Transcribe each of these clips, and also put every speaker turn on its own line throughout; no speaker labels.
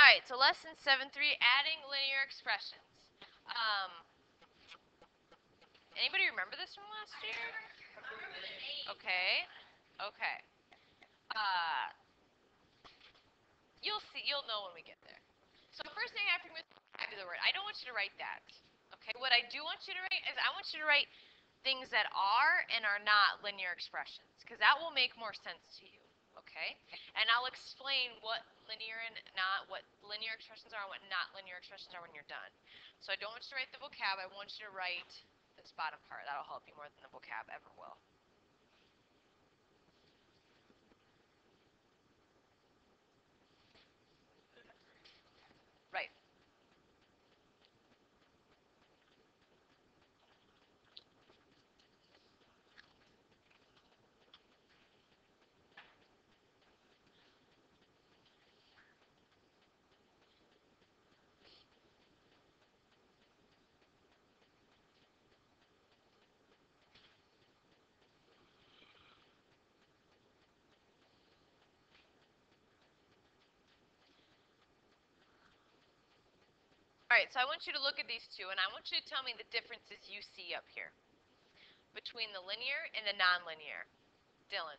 right, so lesson 7.3, adding linear expressions. Anybody remember this from last year? Okay. Okay. You'll know when we get there. So first thing I have to do is vocabulary word. I don't want you to write that. Okay, what I do want you to write is I want you to write things that are and are not linear expressions, because that will make more sense to you. Okay, and I'll explain what linear and not, what linear expressions are and what not linear expressions are when you're done. So I don't want you to write the vocab, I want you to write this bottom part. That'll help you more than the vocab ever will. Right. All right, so I want you to look at these two, and I want you to tell me the differences you see up here between the linear and the nonlinear. Dylan.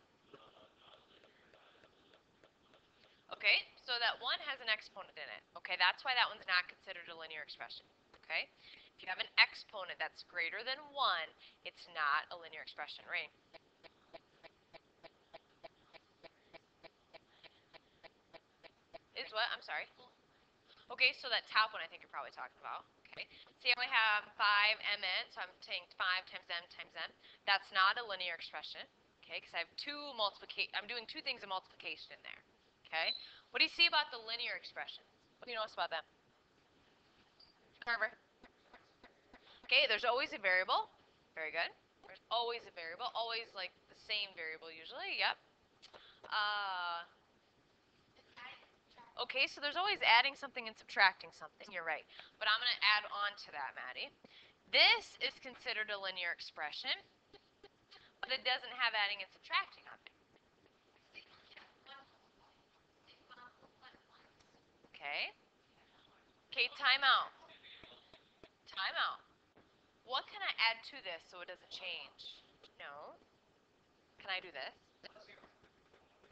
Okay, so that one has an exponent in it. Okay, that's why that one's not considered a linear expression. Okay, if you have an exponent that's greater than 1, it's not a linear expression, right? Is what? I'm sorry. Okay, so that top one I think you're probably talking about. Okay, see how I have 5mn, so I'm saying 5 times m times n. That's not a linear expression. Okay, because I have I'm doing two things of multiplication in there. Okay, what do you see about the linear expressions? What do you notice about them? Carver. Okay, there's always a variable. Very good. There's always a variable, always like the same variable usually. Yep. Okay, so there's always adding something and subtracting something. You're right. But I'm going to add on to that, Maddie. This is considered a linear expression, but it doesn't have adding and subtracting on it. Okay. Okay, time out. Time out. What can I add to this so it doesn't change? No. Can I do this?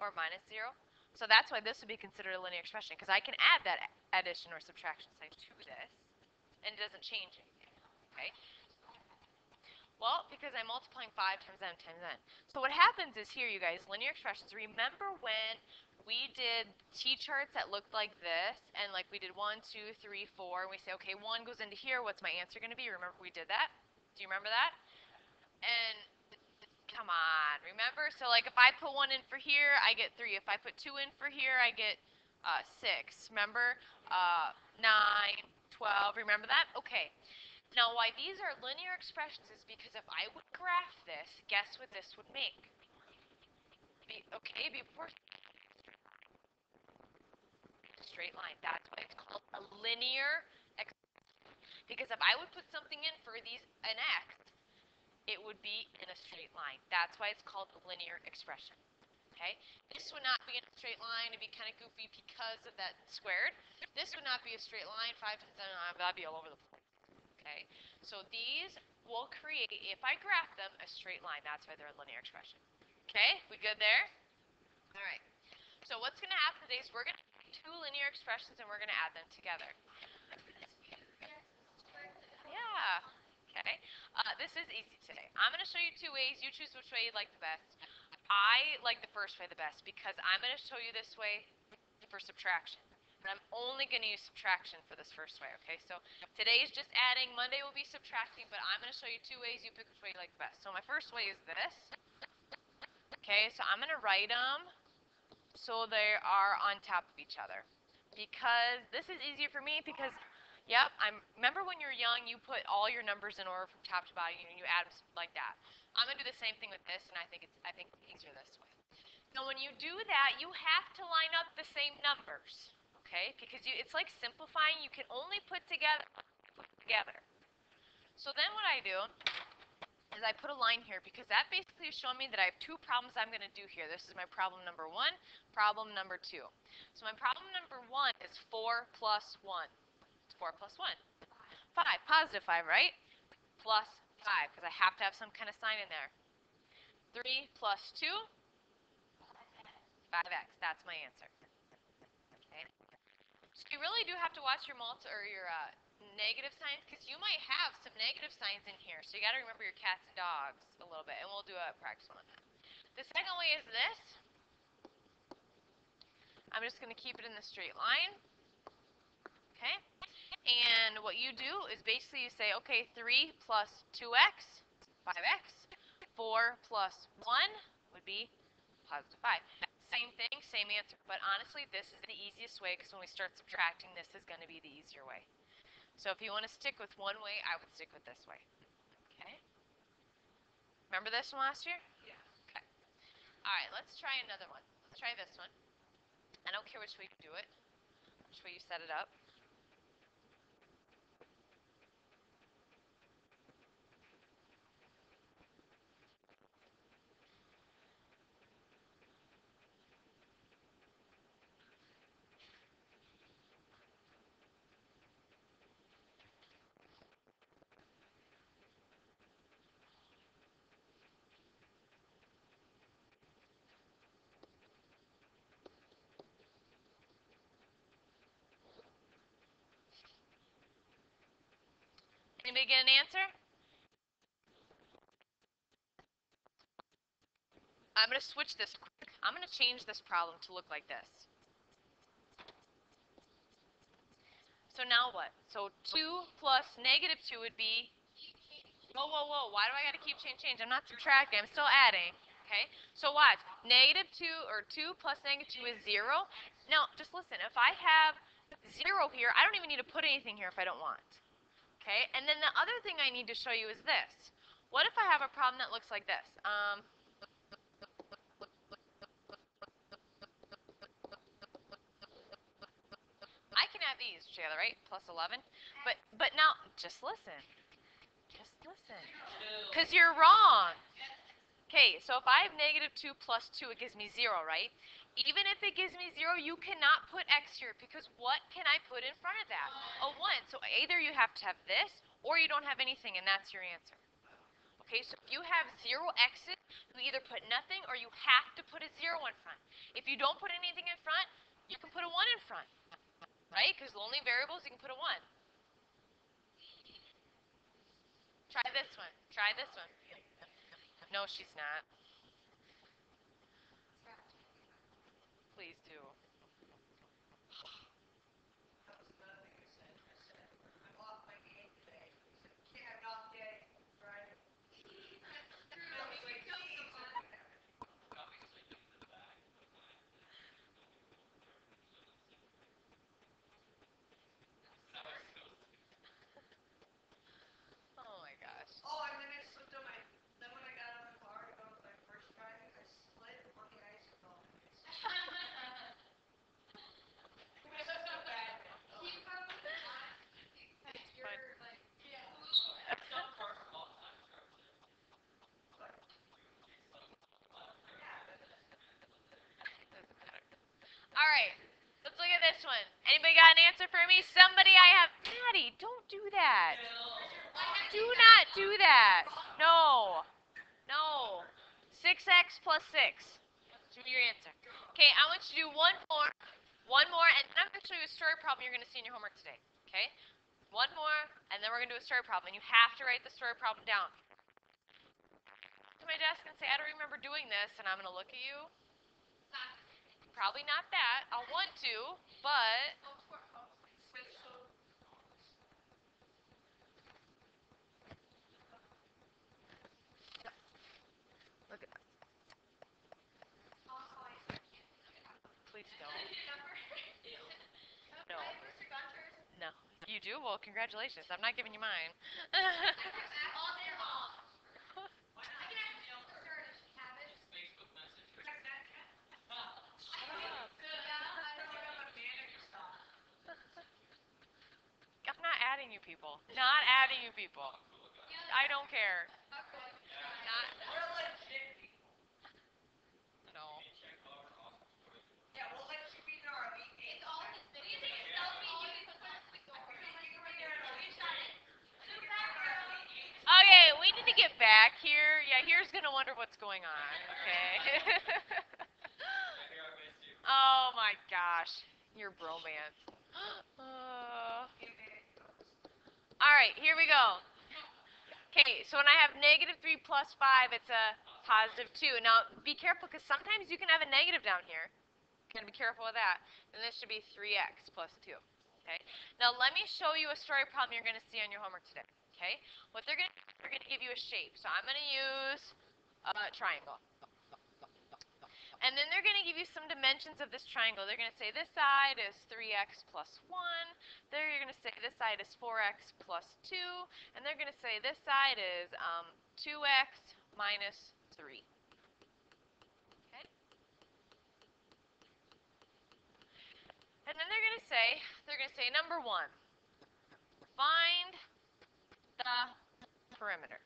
Or minus 0? So that's why this would be considered a linear expression, because I can add that addition or subtraction sign to this, and it doesn't change anything. Okay? Well, because I'm multiplying 5 times n times n. So what happens is here, you guys, linear expressions, remember when we did t-charts that looked like this, and like we did 1, 2, 3, 4, and we say, okay, 1 goes into here, what's my answer going to be? Remember we did that? Do you remember that? And come on, remember? So like if I put 1 in for here, I get 3. If I put 2 in for here, I get 6. Remember? 9, 12. Remember that? Okay. Now, why these are linear expressions is because if I would graph this, guess what this would make? Okay, before straight line. That's why it's called a linear expression. Because if I would put something in for these an x, it would be in a straight line. That's why it's called a linear expression. Okay, this would not be in a straight line. It'd be kind of goofy because of that squared. This would not be a straight line. 5 times 9, that'd be all over the place. Okay, so these will create, if I graph them, a straight line. That's why they're a linear expression. Okay, we good there? All right. So what's going to happen today is we're going to take two linear expressions and we're going to add them together. Yeah. Okay. This is easy today. I'm going to show you two ways. You choose which way you like the best. I like the first way the best because I'm going to show you this way for subtraction. And I'm only going to use subtraction for this first way, okay? So today is just adding. Monday will be subtracting, but I'm going to show you two ways. You pick which way you like the best. So my first way is this. Okay, so I'm going to write them so they are on top of each other. Because this is easier for me because, yep, remember when you're young, you put all your numbers in order from top to bottom, and you add them like that. I'm going to do the same thing with this, and I think it's easier this way. Now, when you do that, you have to line up the same numbers, okay? Because it's like simplifying. You can only put together. So then what I do is I put a line here because that basically is showing me that I have two problems I'm going to do here. This is my problem number 1, problem number 2. So my problem number 1 is 4 plus 1. It's 4 plus 1. 5, positive 5, right? Plus 5, because I have to have some kind of sign in there. 3 plus 2, 5x. That's my answer. Okay. So you really do have to watch your negative signs, because you might have some negative signs in here. So you got to remember your cats and dogs a little bit, and we'll do a practice one on that. The second way is this. I'm just going to keep it in the straight line. Okay. And what you do is basically you say, okay, 3 plus 2x, 5x. 4 plus 1 would be positive 5. Same thing, same answer. But honestly, this is the easiest way, because when we start subtracting, this is going to be the easier way. So if you want to stick with one way, I would stick with this way. Okay. Remember this from last year? Yeah. Okay. All right, let's try another one. Let's try this one. I don't care which way you do it, which way you set it up. Anybody get an answer? I'm going to switch this quick. I'm going to change this problem to look like this. So now what? So 2 plus negative 2 would be, whoa, whoa, whoa, why do I got to keep change? I'm not subtracting, I'm still adding. Okay, so watch, negative 2 or 2 plus negative 2 is 0. Now, just listen, if I have 0 here, I don't even need to put anything here if I don't want. Okay, and then the other thing I need to show you is this. What if I have a problem that looks like this? I can add these together, right? Plus 11. But now, just listen. Just listen. Because you're wrong. Okay, so if I have negative 2 plus 2, it gives me 0, right? Even if it gives me 0, you cannot put x here, because what can I put in front of that? A 1. So either you have to have this, or you don't have anything, and that's your answer. Okay, so if you have 0 x's, you either put nothing, or you have to put a 0 in front. If you don't put anything in front, you can put a 1 in front, right? Because the only variables, you can put a 1. Try this one. Try this one. No, she's not. Please do. Oh my gosh.
Oh, and then I slipped on my. Then when I got out of the car to go to my first driving, I slid on the ice and fell on my face. It was so bad. Keep coming on. You're like, yeah.
All right. Let's look at this one. Anybody got an answer for me? Somebody I have. Maddie, don't do that. Do not do that. No. No. 6x plus 6. Do your answer. Okay, I want you to do one more. One more, and then I'm going to show you a story problem you're going to see in your homework today. Okay? One more, and then we're going to do a story problem. And you have to write the story problem down. To my desk and say, I don't remember doing this, and I'm going to look at you. Probably not that. I'll want to, but look at that. Please don't. No. No. You do? Well, congratulations. I'm not giving you mine. I'm not adding you people. Not adding you people. I don't care. Not. No.
Yeah, we'll let you be Nora.
back here, yeah, here's gonna wonder what's going on. Okay. Oh my gosh, your bromance. All right, here we go. Okay, so when I have -3 plus 5, it's a +2. Now, be careful, because sometimes you can have a negative down here. You're going to be careful with that. Then this should be 3x plus 2. Okay, now let me show you a story problem you're going to see on your homework today. Okay, what they're going to do, they're going to give you a shape. So I'm going to use a triangle. And then they're going to give you some dimensions of this triangle. They're going to say this side is 3x plus 1. There you're going to say this side is 4x plus 2. And they're going to say this side is 2x minus 3. Okay? And then they're going to say number 1, find the perimeter.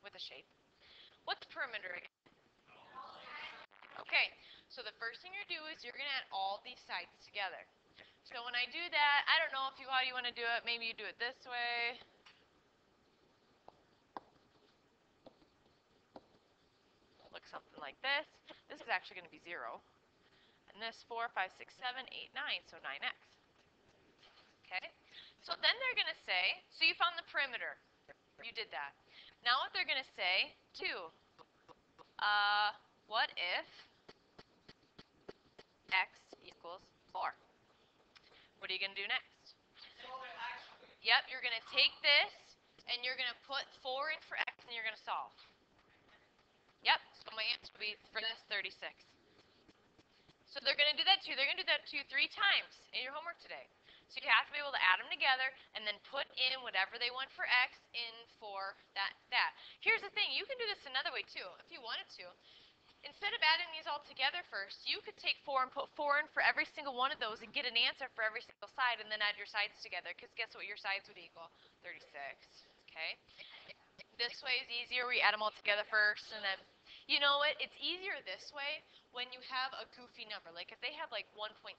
With a shape. What's perimeter again? Okay, so the first thing you're going to do is you're going to add all these sides together. So when I do that, I don't know how you want to do it. Maybe you do it this way. Look something like this. This is actually going to be 0. And this 4, 5, 6, 7, 8, 9, so 9x. Okay? So then they're going to say, so you found the perimeter. You did that. Now what they're going to say, 2. What if x equals 4? What are you going to do next? Yep, you're going to take this, and you're going to put 4 in for x, and you're going to solve. Yep, so my answer will be, for this, 36. So they're going to do that too. They're going to do that 3 times in your homework today. So you have to be able to add them together and then put in whatever they want for x in for that. Here's the thing. You can do this another way too, if you wanted to. Instead of adding these all together first, you could take 4 and put 4 in for every single one of those and get an answer for every single side and then add your sides together, because guess what your sides would equal? 36. Okay? This way is easier. We add them all together first, and then, you know what? It's easier this way when you have a goofy number. Like if they have like 1.6,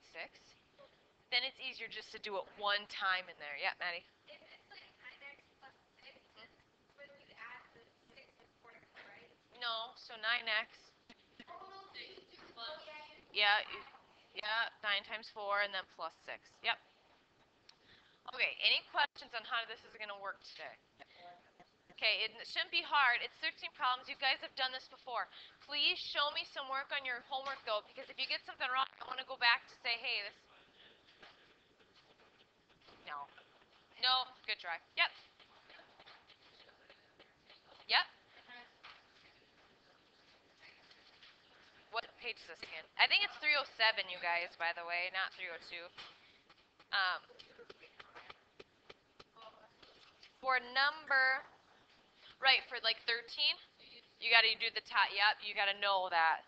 then it's easier just to do it one time in there. Yeah, Maddie?
If it's like 9x plus 6, would you add the 6 and 4 together, right?
No, so 9x.
Oh, no,
Plus, yeah, 9 times 4 and then plus 6. Yep. Okay, any questions on how this is going to work today? Okay, it shouldn't be hard. It's 13 problems. You guys have done this before. Please show me some work on your homework, though, because if you get something wrong, I want to go back to say, hey, this... No. No, good try. Yep. Yep. What page is this again? I think it's 307, you guys, by the way, not 302. For number... Right, for like 13, you got to do the top. Yep, you got to know that.